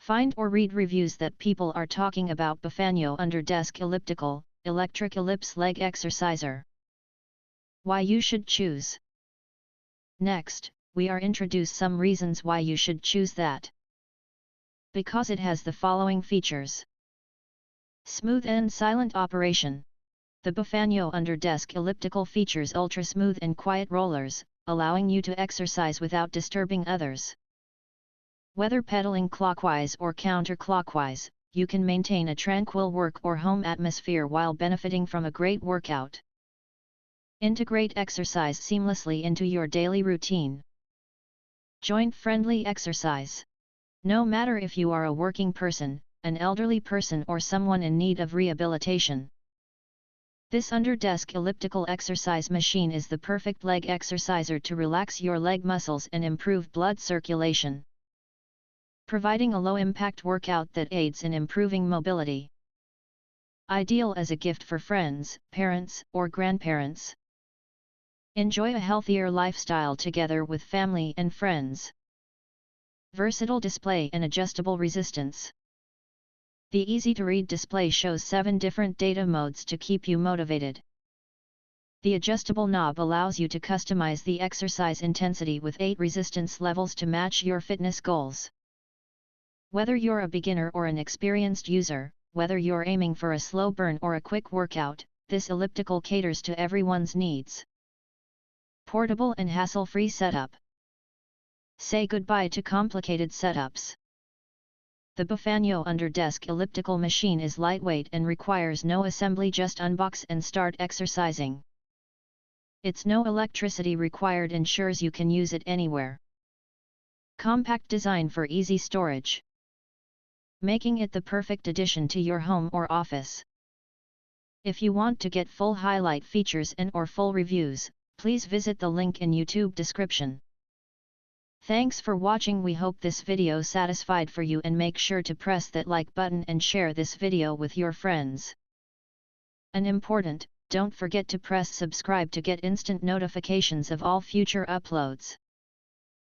Find or read reviews that people are talking about Bifanuo Under Desk Elliptical, Electric Ellipse Leg Exerciser. Why you should choose. Next, we are introduce some reasons why you should choose that. Because it has the following features. Smooth and silent operation. The Bifanuo Under Desk Elliptical features ultra-smooth and quiet rollers, allowing you to exercise without disturbing others. Whether pedaling clockwise or counterclockwise, you can maintain a tranquil work or home atmosphere while benefiting from a great workout. Integrate exercise seamlessly into your daily routine. Joint-friendly exercise. No matter if you are a working person, an elderly person or someone in need of rehabilitation. This under-desk elliptical exercise machine is the perfect leg exerciser to relax your leg muscles and improve blood circulation, providing a low-impact workout that aids in improving mobility. Ideal as a gift for friends, parents, or grandparents. Enjoy a healthier lifestyle together with family and friends. Versatile display and adjustable resistance. The easy-to-read display shows 7 different data modes to keep you motivated. The adjustable knob allows you to customize the exercise intensity with 8 resistance levels to match your fitness goals. Whether you're a beginner or an experienced user, whether you're aiming for a slow burn or a quick workout, this elliptical caters to everyone's needs. Portable and hassle-free setup. Say goodbye to complicated setups. The Bifanuo Under Desk Elliptical machine is lightweight and requires no assembly, just unbox and start exercising. Its no electricity required ensures you can use it anywhere. Compact design for easy storage, making it the perfect addition to your home or office. If you want to get full highlight features and or full reviews, please visit the link in YouTube description. Thanks for watching. We hope this video satisfied for you, and make sure to press that like button and share this video with your friends. And important, don't forget to press subscribe to get instant notifications of all future uploads.